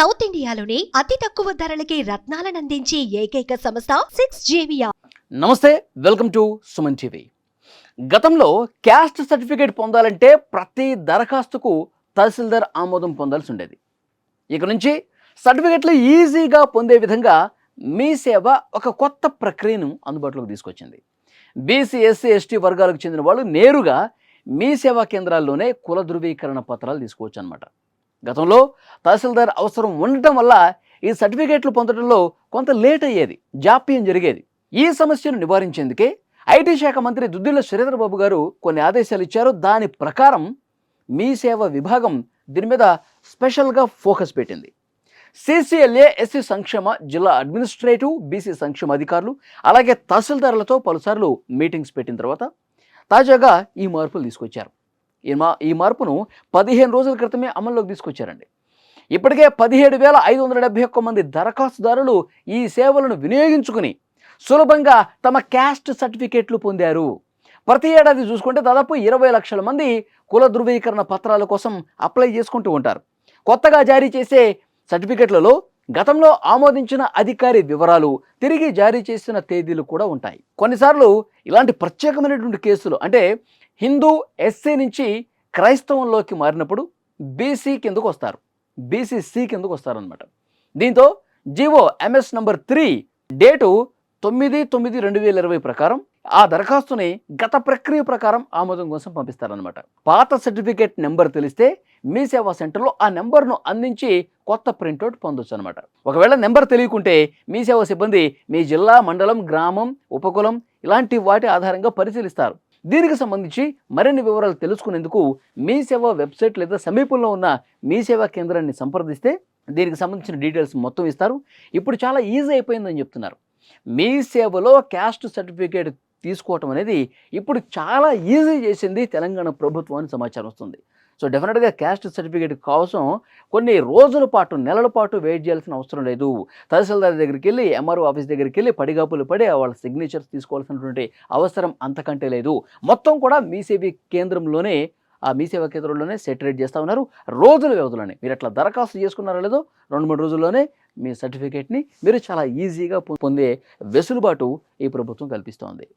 South ఇండియాలోని అతి తక్కువ ధరలకి రత్నాలను అందించే ఏకైక సంస్థ 6JVR. నమస్తే, వెల్కమ్ టు సుమన్ టీవీ. గతంలో క్యాస్ట్ సర్టిఫికేట్ పొందాలంటే ప్రతి దరఖాస్తుకు తహసీల్దార్ ఆమోదం పొందాల్సి ఉండేది. ఇక నుంచి సర్టిఫికేట్లు ఈజీగా పొందే విధంగా మీ సేవ ఒక కొత్త ప్రక్రియను అందుబాటులోకి తీసుకొచ్చింది. బీసీ, ఎస్సీ, ఎస్టీ వర్గాలకు చెందిన వాళ్ళు నేరుగా మీ సేవా కేంద్రాల్లోనే కుల ధృవీకరణ పత్రాలు తీసుకోవచ్చు అన్నమాట. గతంలో తహసీల్దార్ అవసరం ఉండటం వల్ల ఈ సర్టిఫికేట్లు పొందడంలో కొంత లేట్ అయ్యేది, జాప్యం జరిగేది. ఈ సమస్యను నివారించేందుకే ఐటీ శాఖ మంత్రి దుద్దిళ్ల శ్రీధర్ బాబు గారు కొన్ని ఆదేశాలు ఇచ్చారు. దాని ప్రకారం మీ సేవ విభాగం దీని మీద స్పెషల్గా ఫోకస్ పెట్టింది. CCLA, ఎస్సీ సంక్షేమ జిల్లా అడ్మినిస్ట్రేటివ్, బీసీ సంక్షేమ అధికారులు అలాగే తహసీల్దారులతో పలుసార్లు మీటింగ్స్ పెట్టిన తర్వాత తాజాగా ఈ మార్పులు తీసుకొచ్చారు. ఈ మార్పును 15 రోజుల క్రితమే అమల్లోకి తీసుకొచ్చారండి. ఇప్పటికే 17,571 మంది దరఖాస్తుదారులు ఈ సేవలను వినియోగించుకుని సులభంగా తమ క్యాస్ట్ సర్టిఫికేట్లు పొందారు. ప్రతి ఏడాది చూసుకుంటే దాదాపు 20 లక్షల మంది కుల ధృవీకరణ పత్రాల కోసం అప్లై చేసుకుంటూ ఉంటారు. కొత్తగా జారీ చేసే సర్టిఫికేట్లలో గతంలో ఆమోదించిన అధికారి వివరాలు, తిరిగి జారీ చేసిన తేదీలు కూడా ఉంటాయి. కొన్నిసార్లు ఇలాంటి ప్రత్యేకమైనటువంటి కేసులు అంటే హిందూ, ఎస్సీ నుంచి క్రైస్తవంలోకి మారినప్పుడు బీసీ కిందకు వస్తారు, BCC కిందకు వస్తారనమాట. దీంతో జీవో MS నంబర్ 3 డేటు 9/9/2020 ప్రకారం ఆ దరఖాస్తుని గత ప్రక్రియ ప్రకారం ఆమోదం కోసం పంపిస్తారనమాట. పాత సర్టిఫికేట్ నెంబర్ తెలిస్తే మీ సేవా సెంటర్లో ఆ నెంబర్ను అందించి కొత్త ప్రింట్అవుట్ పొందొచ్చు అనమాట. ఒకవేళ నెంబర్ తెలియకుంటే మీ సేవా సిబ్బంది మీ జిల్లా, మండలం, గ్రామం, ఉపకులం ఇలాంటి వాటి ఆధారంగా పరిశీలిస్తారు. దీనికి సంబంధించి మరిన్ని వివరాలు తెలుసుకునేందుకు మీ సేవ వెబ్సైట్ లేదా సమీపంలో ఉన్న మీ సేవా కేంద్రాన్ని సంప్రదిస్తే దీనికి సంబంధించిన డీటెయిల్స్ మొత్తం ఇస్తారు. ఇప్పుడు చాలా ఈజీ అయిపోయిందని చెప్తున్నారు. మీ సేవలో క్యాస్ట్ సర్టిఫికేట్ తీసుకోవటం అనేది ఇప్పుడు చాలా ఈజీ చేసింది తెలంగాణ ప్రభుత్వం అని సమాచారం వస్తుంది. సో డెఫినెట్గా క్యాస్ట్ సర్టిఫికేట్ కోసం కొన్ని రోజుల పాటు, నెలల పాటు వెయిట్ చేయాల్సిన అవసరం లేదు. తహసీల్దార్ దగ్గరికి వెళ్ళి, MRO ఆఫీస్ దగ్గరికి వెళ్ళి పడిగాపులు పడి వాళ్ళ సిగ్నేచర్స్ తీసుకోవాల్సినటువంటి అవసరం అంతకంటే లేదు. మొత్తం కూడా మీ సేవా కేంద్రంలోనే మీ సేవా కేంద్రంలోనే సెటరేట్ చేస్తూ ఉన్నారు. రోజుల వ్యవధిలోనే మీరు అట్లా దరఖాస్తు చేసుకున్నారో లేదో 2-3 రోజుల్లోనే మీ సర్టిఫికేట్ని మీరు చాలా ఈజీగా పొందే వెసులుబాటు ఈ ప్రభుత్వం కల్పిస్తోంది.